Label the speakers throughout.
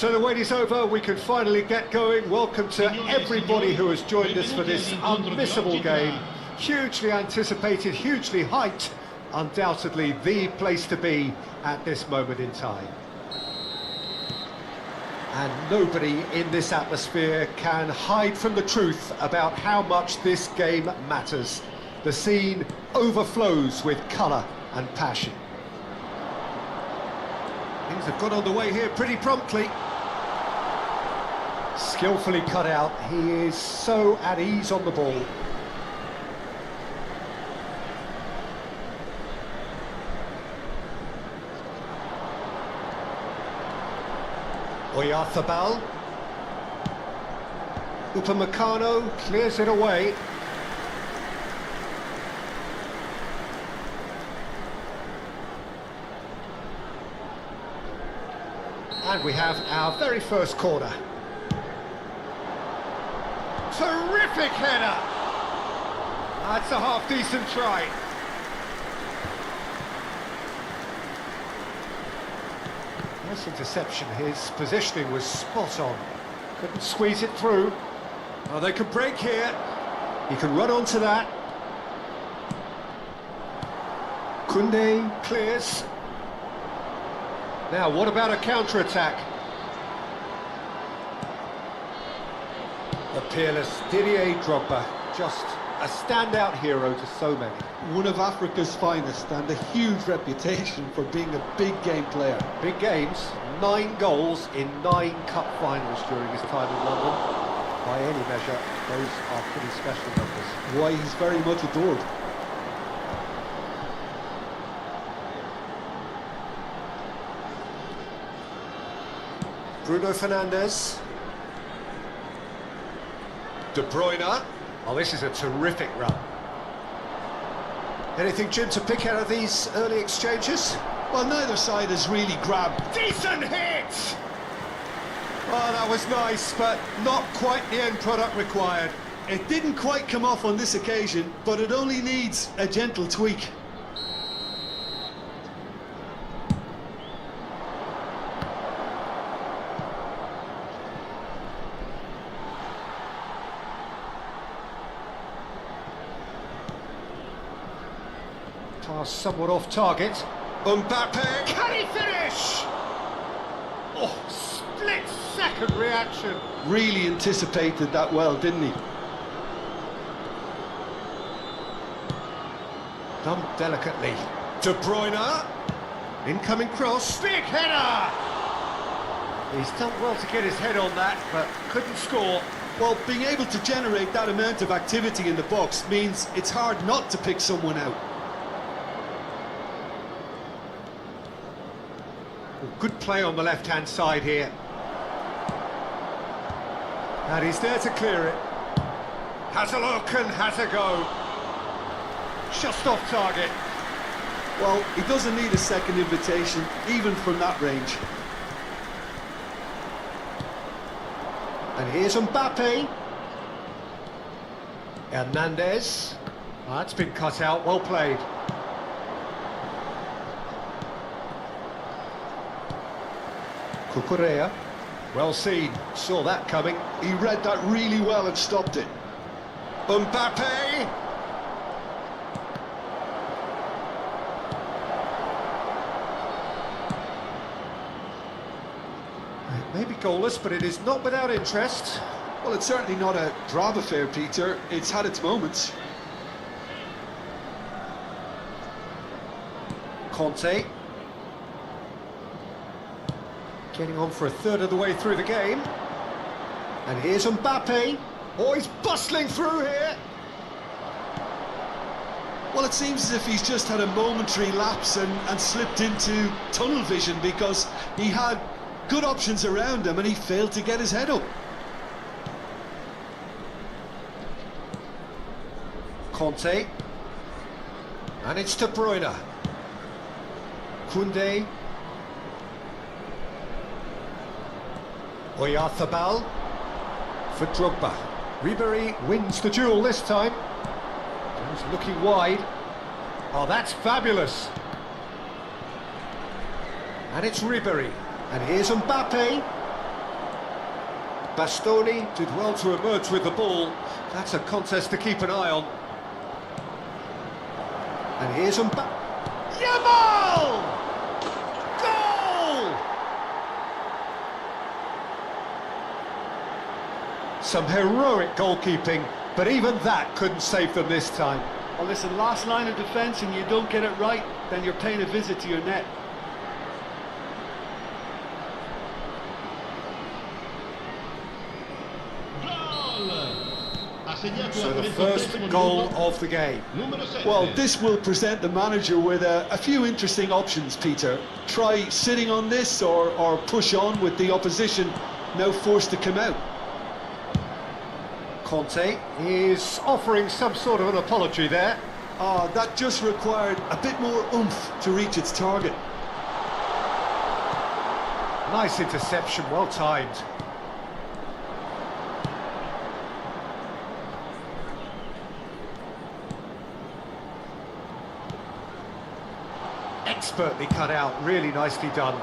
Speaker 1: So the wait is over, we can finally get going. Welcome to everybody who has joined us for this unmissable game. Hugely anticipated, hugely hyped, undoubtedly the place to be at this moment in time. And nobody in this atmosphere can hide from the truth about how much this game matters. The scene overflows with colour and passion. Things have got underway here pretty promptly. Skillfully cut out, he is so at ease on the ball. Efootball. Upamecano clears it away. And we have our very first corner. Terrific header! That's a half-decent try. Nice interception, his positioning was spot on. Couldn't squeeze it through. Oh, they could break here. He can run onto that. Koundé clears. Now, what about a counter-attack? The peerless Didier Drogba, just a standout hero to so many.
Speaker 2: One of Africa's finest and a huge reputation for being a big game player.
Speaker 1: Big games, 9 goals in 9 cup finals during his time in London. By any measure, those are pretty special numbers.
Speaker 2: Why, he's very much adored.
Speaker 1: Bruno Fernandes. De Bruyne. Oh, this is a terrific run. Anything, Jim, to pick out of these early exchanges?
Speaker 2: Well, neither side has really grabbed.
Speaker 1: Decent hit! Oh, that was nice, but not quite the end product required.
Speaker 2: It didn't quite come off on this occasion, but it only needs a gentle tweak.
Speaker 1: Pass somewhat off target. Mbappe, can he finish? Oh, split-second reaction.
Speaker 2: Really anticipated that well, didn't he?
Speaker 1: Done delicately. De Bruyne. Incoming cross. Big header! He's done well to get his head on that, but couldn't score.
Speaker 2: Well, being able to generate that amount of activity in the box means it's hard not to pick someone out.
Speaker 1: Good play on the left-hand side here. And he's there to clear it. Has a look and has a go. Just off target.
Speaker 2: Well, he doesn't need a second invitation, even from that range.
Speaker 1: And here's Mbappe. Hernandez. Oh, that's been cut out, well played. Cucurella, well seen, saw that coming.
Speaker 2: He read that really well and stopped it.
Speaker 1: Mbappe! It may be goalless, but it is not without interest.
Speaker 2: Well, it's certainly not a drab affair, Peter. It's had its moments.
Speaker 1: Conte. Getting on for a third of the way through the game. And here's Mbappe. Oh, he's bustling through here.
Speaker 2: Well, it seems as if he's just had a momentary lapse and slipped into tunnel vision because he had good options around him and he failed to get his head up.
Speaker 1: Conte. And it's De Bruyne. Koundé. Efootball for Drogba. Ribéry wins the duel this time. He's looking wide. Oh, that's fabulous. And it's Ribéry. And here's Mbappe. Bastoni did well to emerge with the ball. That's a contest to keep an eye on. And here's Yamal! Goal! Some heroic goalkeeping, but even that couldn't save them this time.
Speaker 3: Well, listen, last line of defence and you don't get it right, then you're paying a visit to your net.
Speaker 1: So the first goal of the game.
Speaker 2: Well, this will present the manager with a few interesting options, Peter. Try sitting on this or push on with the opposition now forced to come out.
Speaker 1: Conte is offering some sort of an apology there.
Speaker 2: That just required a bit more oomph to reach its target.
Speaker 1: Nice interception, well timed. Expertly cut out, really nicely done.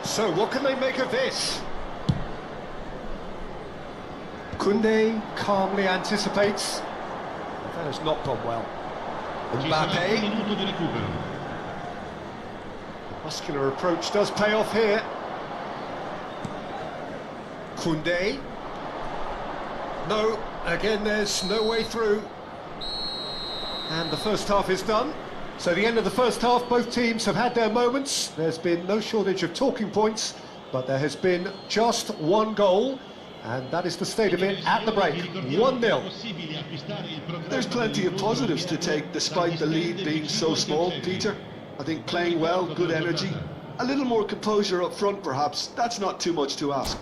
Speaker 1: So what can they make of this? Koundé calmly anticipates. That has not gone well. Mbappe. Muscular approach does pay off here. Koundé. No, again there's no way through. And the first half is done. So the end of the first half, both teams have had their moments. There's been no shortage of talking points, but there has been just one goal, and that is the state of it at the break, 1-0.
Speaker 2: There's plenty of positives to take despite the lead being so small, Peter. I think playing well, good energy, a little more composure up front perhaps, that's not too much to ask.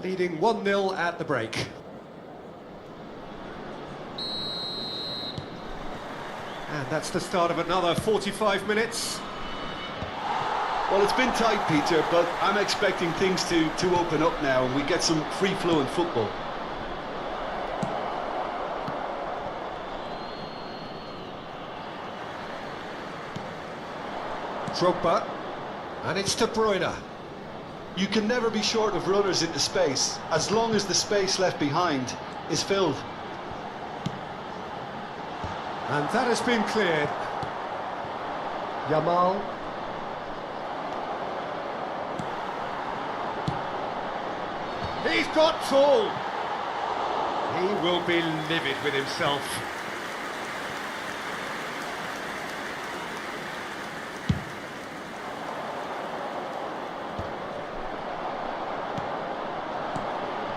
Speaker 1: Leading 1-0 at the break. And that's the start of another 45 minutes.
Speaker 2: Well, it's been tight, Peter, but I'm expecting things to open up now and we get some free-flowing football.
Speaker 1: Drogba, and it's De Bruyne.
Speaker 2: You can never be short of runners into space, as long as the space left behind is filled.
Speaker 1: And that has been cleared. Yamal. He's got tall. He will be livid with himself.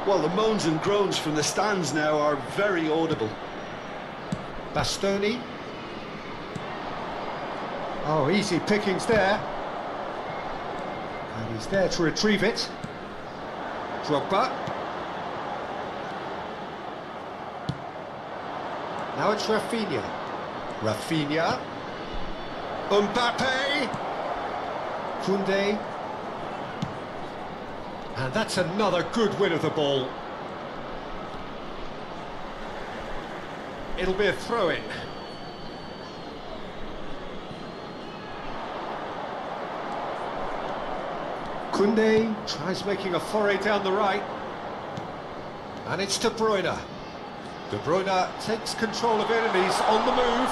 Speaker 2: Well, the moans and groans from the stands now are very audible.
Speaker 1: Bastoni. Oh, easy pickings there. And he's there to retrieve it. Drogba. Now it's Rafinha. Rafinha. Mbappe. Koundé. And that's another good win of the ball. It'll be a throw-in. Koundé tries making a foray down the right. And it's De Bruyne. De Bruyne takes control of it and he's on the move.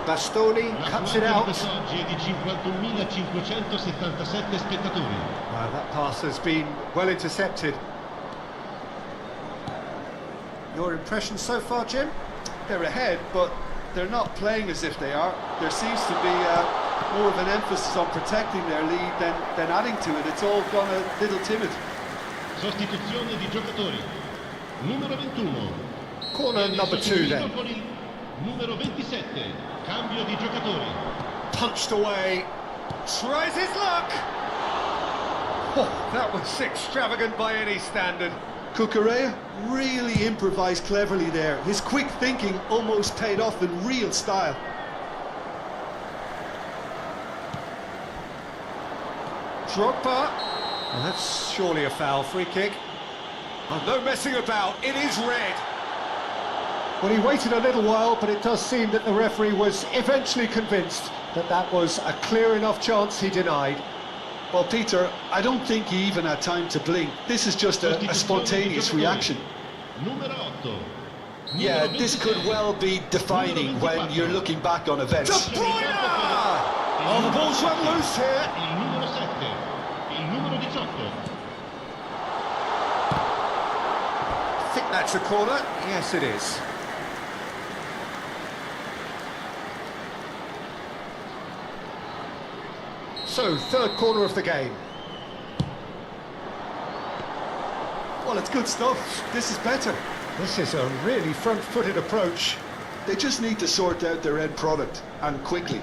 Speaker 1: Bastoni cuts it out. That pass has been well intercepted. Your impression so far, Jim?
Speaker 3: They're ahead, but they're not playing as if they are. There seems to be more of an emphasis on protecting their lead than adding to it. It's all gone a little timid.
Speaker 4: Sostituzione di giocatori. Numero 21.
Speaker 1: Corner number 2 then.
Speaker 4: Numero 27. Cambio di giocatori.
Speaker 1: Punched away. Tries his luck. Oh, that was extravagant by any standard.
Speaker 2: Cucurella really improvised cleverly there. His quick thinking almost paid off in real style.
Speaker 1: Drogba. Well, that's surely a foul. Free kick. Oh, no messing about. It is red. Well, he waited a little while, but it does seem that the referee was eventually convinced that that was a clear enough chance he denied.
Speaker 2: Well, Peter, I don't think he even had time to blink. This is just a spontaneous reaction.
Speaker 4: Numero 8.
Speaker 2: Yeah, this could well be defining when you're looking back on events.
Speaker 1: De Bruyne! Oh, the ball's run loose here.
Speaker 4: Il numero 7. Il numero 18.
Speaker 1: I think that's a corner. Yes, it is. So, third corner of the game.
Speaker 3: Well, it's good stuff. This is better.
Speaker 1: This is a really front-footed approach.
Speaker 2: They just need to sort out their end product, and quickly.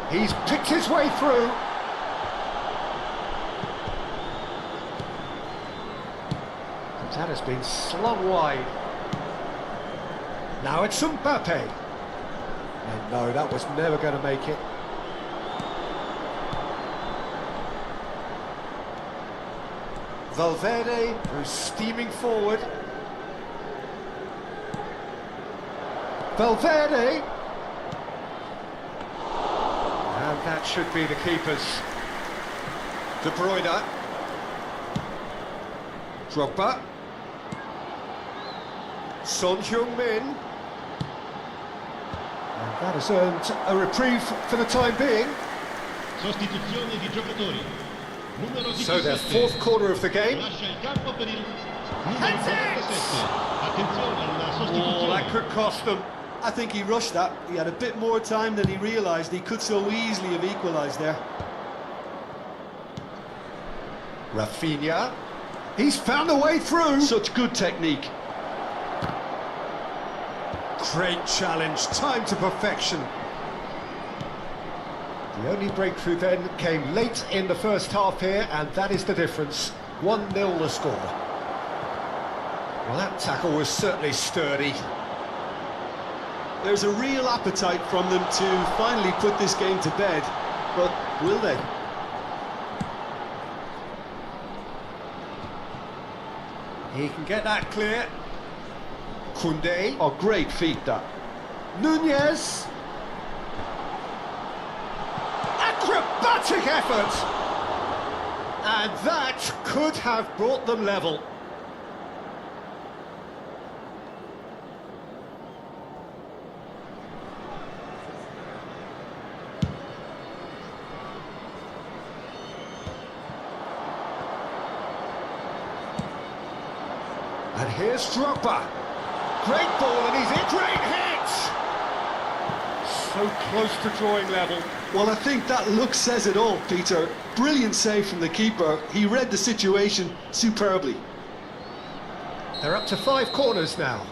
Speaker 1: He's picked his way through. That has been slung wide. Now it's Mbappe. And no, that was never going to make it. Valverde, who's steaming forward. Valverde. And that should be the keepers. De Bruyne. Drogba. Son Heung-min. And that has earned a reprieve for the time being.
Speaker 4: Sostituzione di giocatori. Numero 17.
Speaker 1: So their fourth corner of the game.
Speaker 4: Lascia il campo per il numero
Speaker 1: That's it!
Speaker 4: 47. Attenzione alla
Speaker 1: Oh,
Speaker 4: sostituzione.
Speaker 1: that could cost them.
Speaker 3: I think he rushed that. He had a bit more time than he realised. He could so easily have equalised there.
Speaker 1: Rafinha. He's found a way through.
Speaker 2: Such good technique.
Speaker 1: Great challenge, time to perfection. The only breakthrough then came late in the first half here, and that is the difference. 1-0 the score. Well, that tackle was certainly sturdy.
Speaker 3: There's a real appetite from them to finally put this game to bed, but will they?
Speaker 1: He can get that clear. Koundé.
Speaker 2: Oh, great feat, that.
Speaker 1: Nunez. Acrobatic effort. And that could have brought them level. And here's Drogba. Great ball, and he's in. Great hit! So close to drawing level.
Speaker 2: Well, I think that look says it all, Peter. Brilliant save from the keeper. He read the situation superbly.
Speaker 1: They're up to 5 corners now.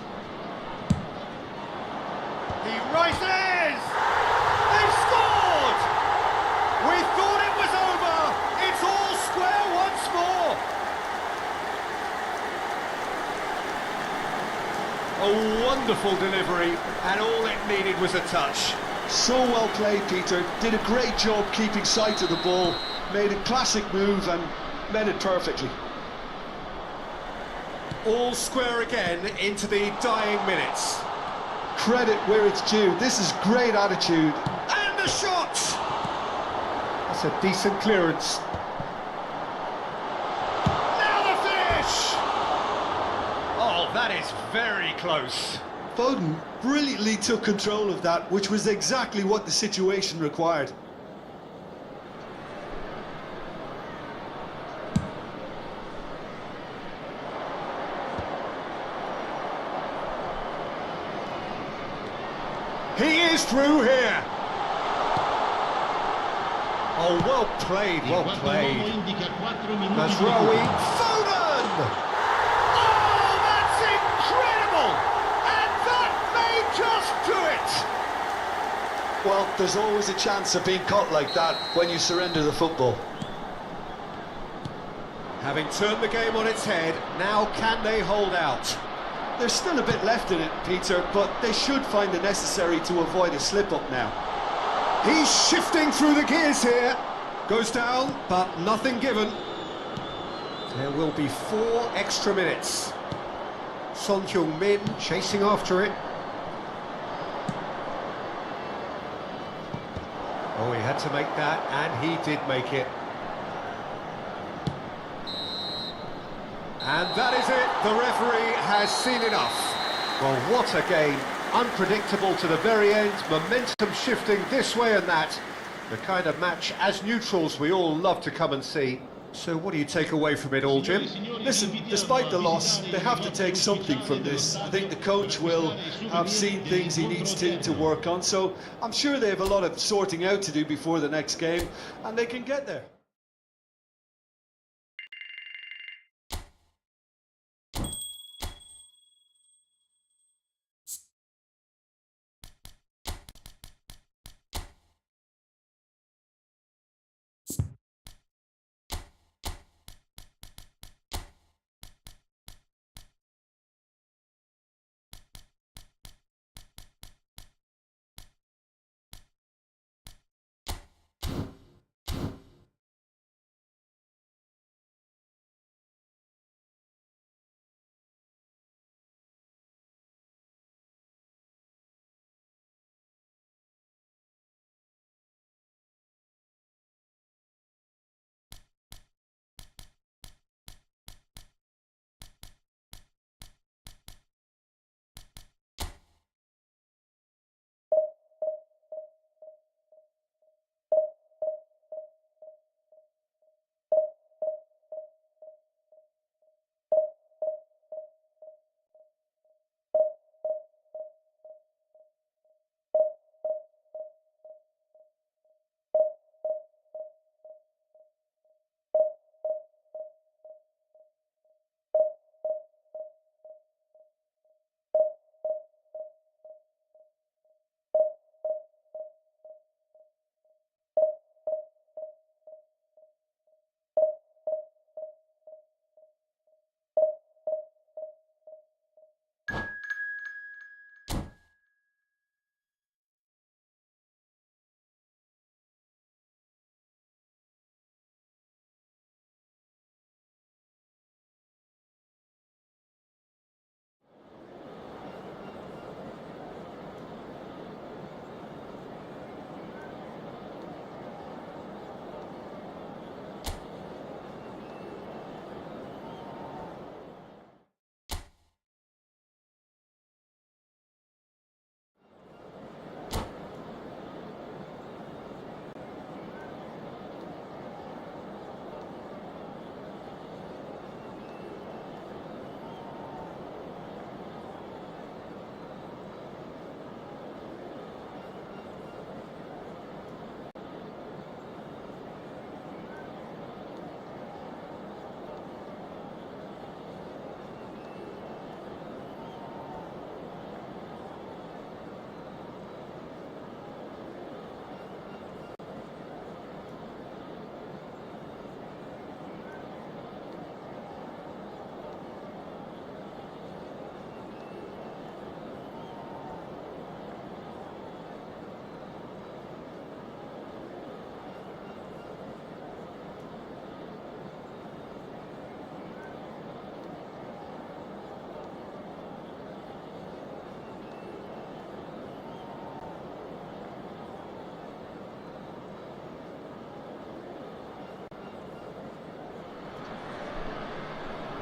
Speaker 1: He rises! They've scored! We thought it was over! It's all square once more! A wonderful delivery, and all it needed was a touch.
Speaker 2: So well played, Peter. Did a great job keeping sight of the ball. Made a classic move and met it perfectly.
Speaker 1: All square again into the dying minutes.
Speaker 2: Credit where it's due. This is great attitude.
Speaker 1: And the shot! That's a decent clearance. Now the finish! Oh, that is very close.
Speaker 3: Foden brilliantly took control of that, which was exactly what the situation required.
Speaker 1: He is through here. Oh, well played,
Speaker 4: Il
Speaker 1: well
Speaker 4: quarto
Speaker 1: played.
Speaker 4: uomo indica 4 minuti
Speaker 1: That's
Speaker 4: di
Speaker 1: Rowie.
Speaker 4: recupero.
Speaker 1: Foden! Oh, that's incredible! And that may just do it!
Speaker 2: Well, there's always a chance of being caught like that when you surrender the football.
Speaker 1: Having turned the game on its head, now can they hold out?
Speaker 3: There's still a bit left in it, Peter, but they should find the necessary to avoid a slip-up now.
Speaker 1: He's shifting through the gears here. Goes down, but nothing given. There will be 4 extra minutes. Son Heung-min chasing after it. had to make that, and he did make it. And that is it, the referee has seen enough. Well, what a game, unpredictable to the very end, momentum shifting this way and that. The kind of match, as neutrals, we all love to come and see. So what do you take away from it all, Jim?
Speaker 2: Listen, despite the loss, they have to take something from this. I think the coach will have seen things he needs to work on, so I'm sure they have a lot of sorting out to do before the next game, and they can get there.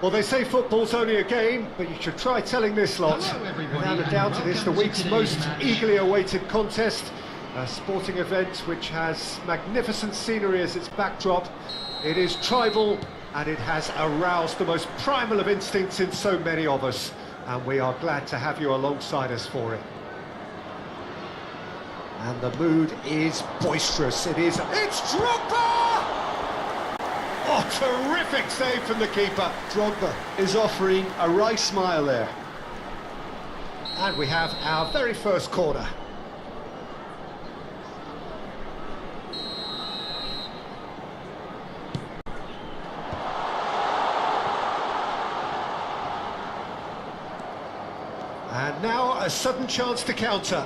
Speaker 1: Well, they say football's only a game, but you should try telling this lot.
Speaker 4: Hello, everybody,
Speaker 1: Without a doubt, it is the
Speaker 4: welcome to
Speaker 1: week's
Speaker 4: today's
Speaker 1: most
Speaker 4: match.
Speaker 1: eagerly awaited contest. A sporting event which has magnificent scenery as its backdrop. It is tribal, and it has aroused the most primal of instincts in so many of us. And we are glad to have you alongside us for it. And the mood is boisterous. It's Drogba! Oh, terrific save from the keeper.
Speaker 2: Drogba is offering a wry smile there.
Speaker 1: And we have our very first corner. And now a sudden chance to counter.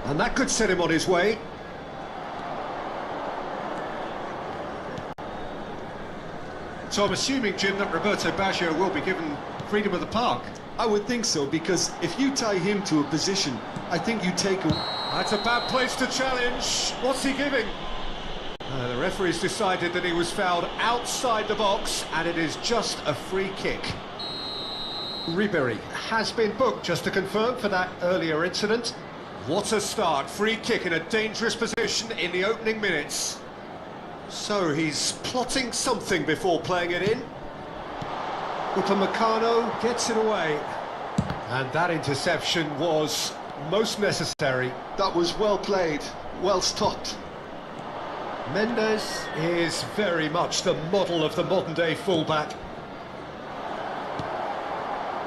Speaker 1: And that could set him on his way. So I'm assuming, Jim, that Roberto Baggio will be given freedom of the park.
Speaker 2: I would think so, because if you tie him to a position, I think you take
Speaker 1: That's a bad place to challenge. What's he giving? The referee's decided that he was fouled outside the box, and it is just a free kick. Ribery has been booked, just to confirm, for that earlier incident. What a start. Free kick in a dangerous position in the opening minutes. So he's plotting something before playing it in. Upamecano gets it away. And that interception was most necessary.
Speaker 2: That was well played, well stopped.
Speaker 1: Mendes is very much the model of the modern-day fullback.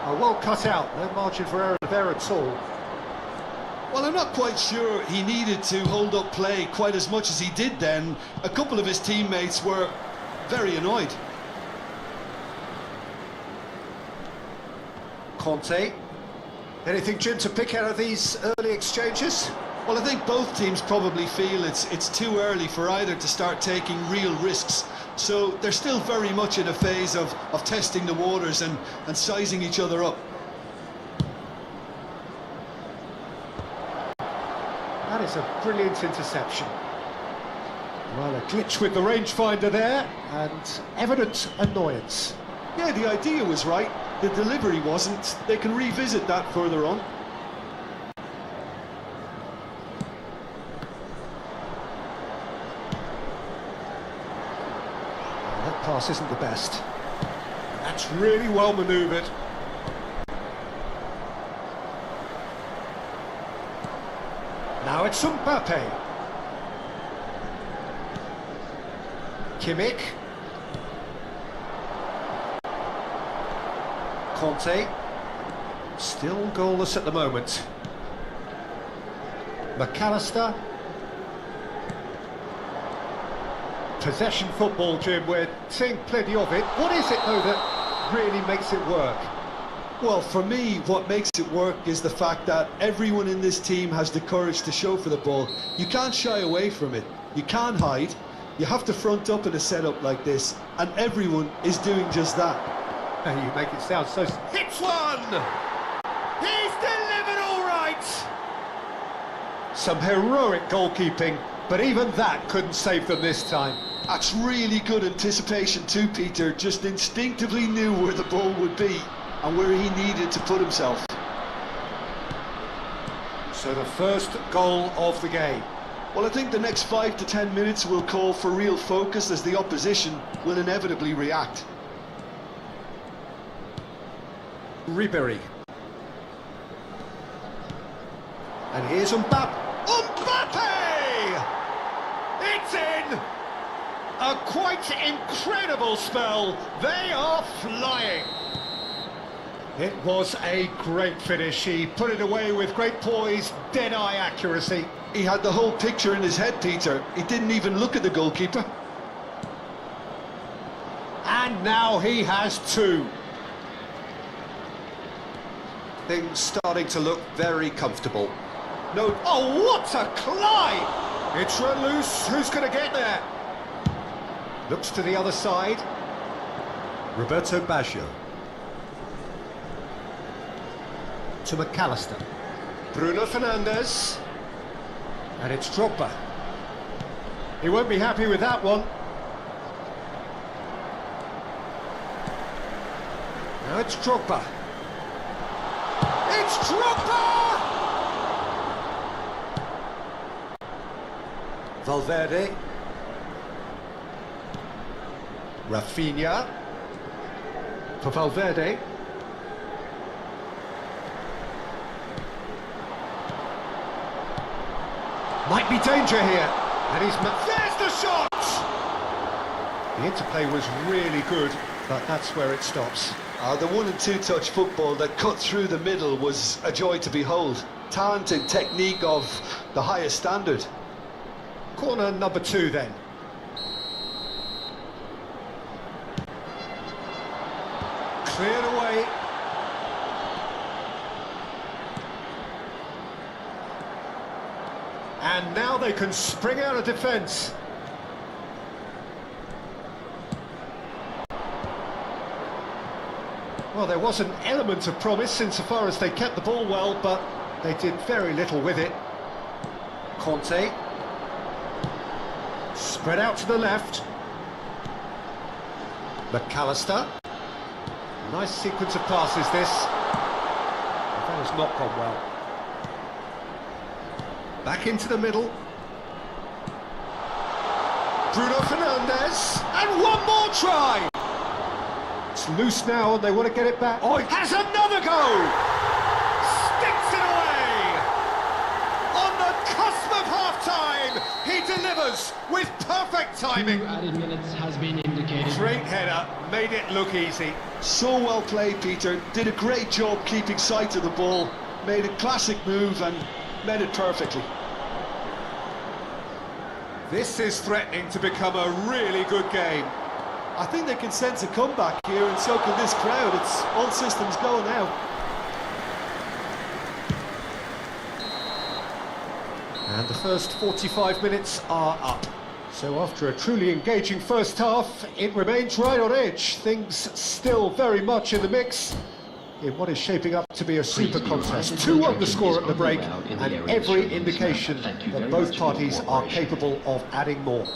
Speaker 1: Well cut out, no margin for error there at all.
Speaker 2: Well, I'm not quite sure he needed to hold up play quite as much as he did then. A couple of his teammates were very annoyed.
Speaker 1: Conte. Anything, Jim, to pick out of these early exchanges?
Speaker 2: Well, I think both teams probably feel it's too early for either to start taking real risks. So they're still very much in a phase of testing the waters and sizing each other up.
Speaker 1: That is a brilliant interception. Well, a glitch with the rangefinder there, and evident annoyance.
Speaker 2: Yeah, the idea was right, the delivery wasn't. They can revisit that further on.
Speaker 1: That pass isn't the best. That's really well manoeuvred. Now it's Mbappe. Kimmich. Conte. Still goalless at the moment. McAllister. Possession football, Jim, we're seeing plenty of it. What is it, though, that really makes it work?
Speaker 2: Well, for me, what makes it work is the fact that everyone in this team has the courage to show for the ball. You can't shy away from it. You can't hide. You have to front up in a setup like this, and everyone is doing just that.
Speaker 1: And you make it sound so... Hits one! He's delivered all right! Some heroic goalkeeping, but even that couldn't save them this time.
Speaker 2: That's really good anticipation too, Peter. Just instinctively knew where the ball would be and where he needed to put himself.
Speaker 1: So the first goal of the game.
Speaker 2: Well, I think the next 5 to 10 minutes will call for real focus as the opposition will inevitably react.
Speaker 1: Ribery. And here's Mbappe. Mbappe! It's in! A quite incredible spell. They are flying. It was a great finish. He put it away with great poise, dead-eye accuracy.
Speaker 2: He had the whole picture in his head, Peter. He didn't even look at the goalkeeper.
Speaker 1: And now he has two. Things starting to look very comfortable. No, oh, what a climb! It's run loose. Who's going to get there? Looks to the other side. Roberto Baggio. To McAllister. Bruno Fernandes. And it's Drogba. He won't be happy with that one. Now it's Drogba. It's Drogba! Valverde. Rafinha. For Valverde. Might be danger here. And there's the shot! The interplay was really good, but that's where it stops.
Speaker 2: The 1 and 2 touch football that cut through the middle was a joy to behold. Talent and technique of the highest standard.
Speaker 1: Corner number 2 then. Cleared away. And now they can spring out of defence. Well, there was an element of promise insofar as they kept the ball well, but they did very little with it. Conte. Spread out to the left. McAllister. Nice sequence of passes, this. That has not gone well. Back into the middle. Bruno Fernandes. And one more try! It's loose now and they want to get it back. Oh, he has another go! Sticks it away! On the cusp of half-time, he delivers with perfect timing.
Speaker 5: 2 added minutes has been indicated.
Speaker 1: Great header, made it look easy.
Speaker 2: So well played, Peter. Did a great job keeping sight of the ball. Made a classic move and made it perfectly.
Speaker 1: This is threatening to become a really good game.
Speaker 2: I think they can sense a comeback here, and so can this crowd. It's all systems go now.
Speaker 1: And the first 45 minutes are up. So after a truly engaging first half, it remains right on edge. Things still very much in the mix in what is shaping up to be a super contest. 2-1 the score at the break, and every indication that both parties are capable of adding more.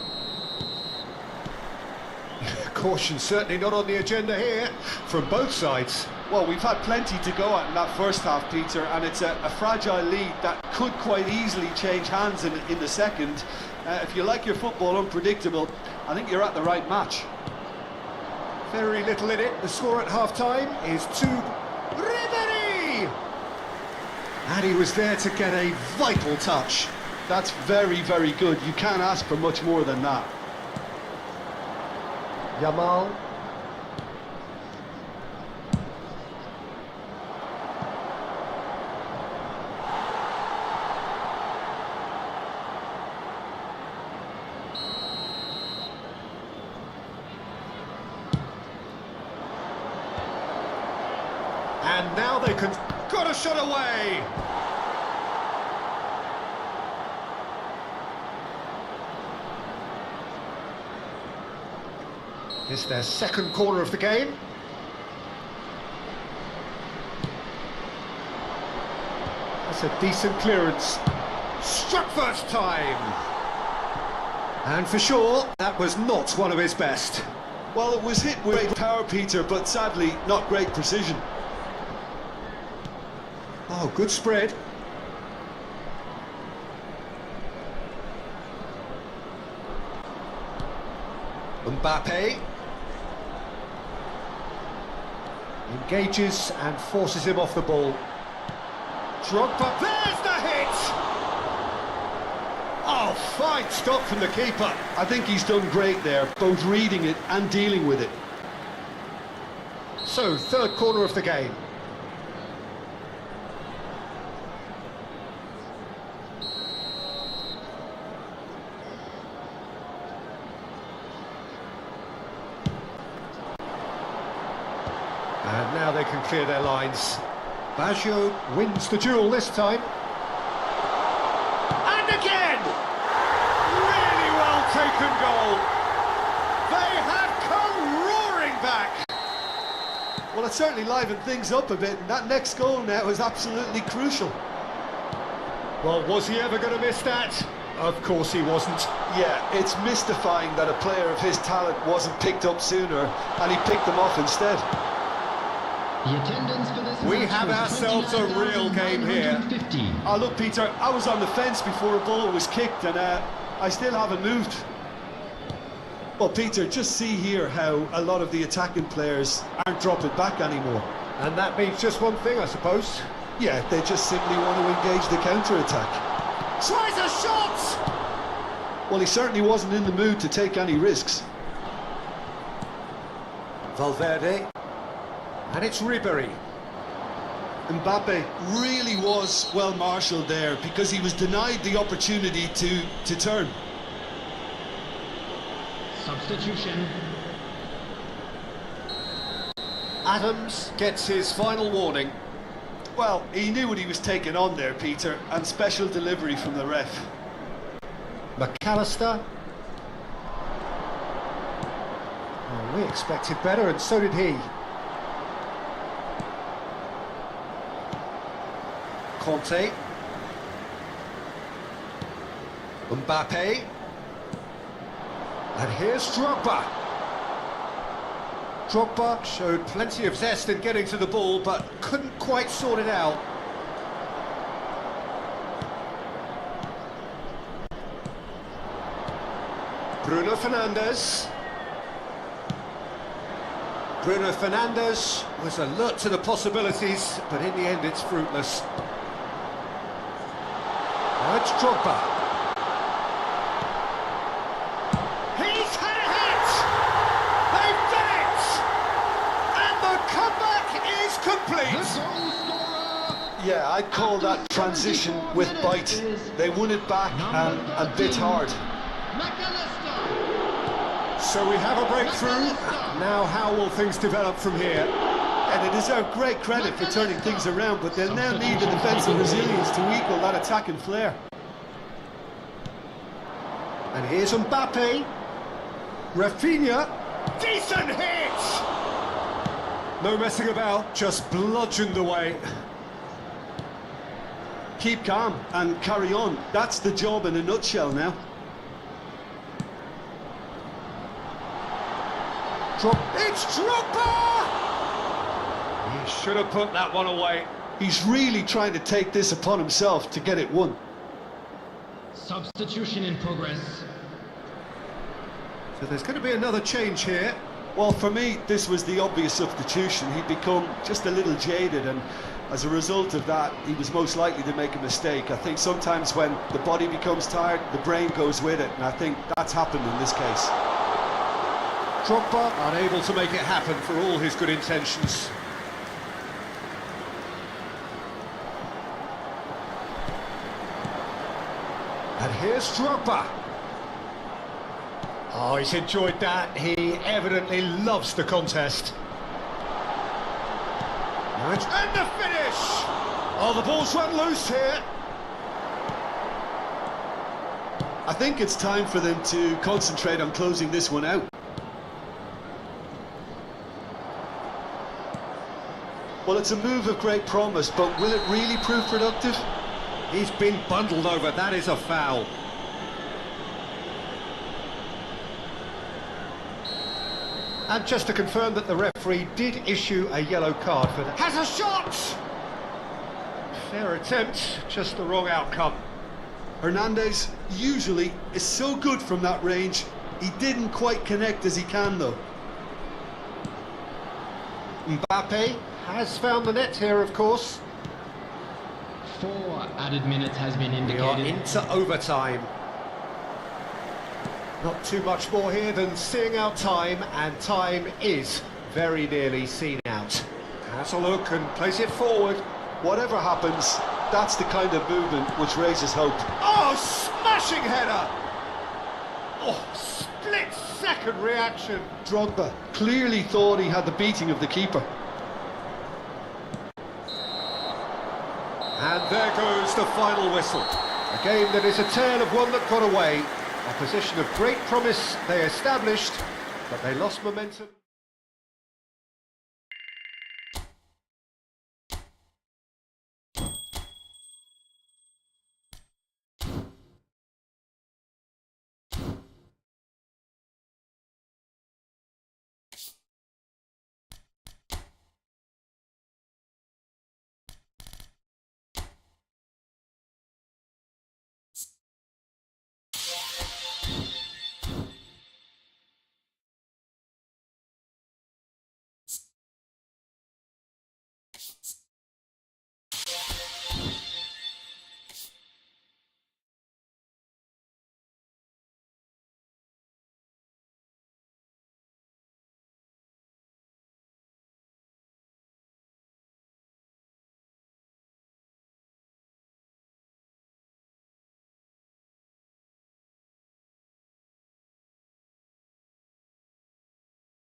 Speaker 1: Caution certainly not on the agenda here from both sides.
Speaker 3: Well, we've had plenty to go at in that first half, Peter, and it's a fragile lead that could quite easily change hands in the second. If you like your football unpredictable, I think you're at the right match.
Speaker 1: Very little in it. The score at half-time is 2 Ribery! And he was there to get a vital touch.
Speaker 2: That's very, very good. You can't ask for much more than that.
Speaker 1: Yamal. And now they can... Got a shot away! It's their second corner of the game. That's a decent clearance. Struck first time! And for sure, that was not one of his best.
Speaker 2: Well, it was hit with great power, Peter, but sadly, not great precision.
Speaker 1: Oh, good spread. Mbappe engages and forces him off the ball. Drogba, there's the hit! Oh, fine stop from the keeper.
Speaker 2: I think he's done great there, both reading it and dealing with it.
Speaker 1: So, third corner of the game. And now they can clear their lines. Baggio wins the duel this time. And again! Really well taken goal. They have come roaring back.
Speaker 2: Well, it certainly livened things up a bit, and that next goal now is absolutely crucial.
Speaker 1: Well, was he ever going to miss that? Of course he wasn't.
Speaker 2: Yeah, it's mystifying that a player of his talent wasn't picked up sooner, and he picked them off instead.
Speaker 5: The attendance for this
Speaker 1: We
Speaker 5: match
Speaker 1: have
Speaker 5: was
Speaker 1: ourselves a real game here.
Speaker 5: 29,950.
Speaker 2: Look, Peter, I was on the fence before a ball was kicked, and I still haven't moved. Well, Peter, just see here how a lot of the attacking players aren't dropping back anymore.
Speaker 1: And that means just one thing, I suppose.
Speaker 2: Yeah, they just simply want to engage the counter-attack.
Speaker 1: Tries a shot!
Speaker 2: Well, he certainly wasn't in the mood to take any risks.
Speaker 1: Valverde. And it's Ribery.
Speaker 2: Mbappe really was well marshalled there because he was denied the opportunity to turn.
Speaker 5: Substitution.
Speaker 1: Adams gets his final warning.
Speaker 2: Well, he knew what he was taking on there, Peter, and special delivery from the ref.
Speaker 1: McAllister. Oh, we expected better, and so did he. Conte. Mbappe. And here's Drogba. Drogba showed plenty of zest in getting to the ball, but couldn't quite sort it out. Bruno Fernandes. Bruno Fernandes was alert to the possibilities, but in the end it's fruitless. Now it's Drogba. He's had a hit! They've done it! And the comeback is complete!
Speaker 2: Yeah, I'd call that transition with bite. They won it back and bit hard.
Speaker 1: So we have a breakthrough. Now how will things develop from here?
Speaker 2: And they deserve great credit for turning things around, but they'll now need the defensive resilience to equal that attacking flair.
Speaker 1: And here's Mbappe. Rafinha. Decent hit! No messing about, just bludgeoned away.
Speaker 2: Keep calm and carry on. That's the job in a nutshell now.
Speaker 1: It's Drogba! He should have put that one away.
Speaker 2: He's really trying to take this upon himself to get it won.
Speaker 5: Substitution in progress.
Speaker 1: So there's going to be another change here.
Speaker 2: Well, for me, this was the obvious substitution. He'd become just a little jaded, and as a result of that, he was most likely to make a mistake. I think sometimes when the body becomes tired, the brain goes with it, and I think that's happened in this case.
Speaker 1: Drogba unable to make it happen for all his good intentions. And here's Drogba. Oh, he's enjoyed that. He evidently loves the contest. And the finish! Oh, the ball's run loose here.
Speaker 2: I think it's time for them to concentrate on closing this one out. Well, it's a move of great promise, but will it really prove productive?
Speaker 1: He's been bundled over, that is a foul. And just to confirm that the referee did issue a yellow card for that. Has a shot! Fair attempt, just the wrong outcome.
Speaker 2: Hernandez usually is so good from that range. He didn't quite connect as he can, though.
Speaker 1: Mbappe has found the net here, of course.
Speaker 5: 4 added minutes has been
Speaker 1: We are
Speaker 5: indicated.
Speaker 1: into overtime. Not too much more here than seeing out time, and time is very nearly seen out. Has a look and plays it forward.
Speaker 2: Whatever happens, that's the kind of movement which raises hope.
Speaker 1: Oh, smashing header! Oh, split-second reaction.
Speaker 2: Drogba clearly thought he had the beating of the keeper.
Speaker 1: And there goes the final whistle. A game that is a tale of one that got away. A position of great promise they established, but they lost momentum.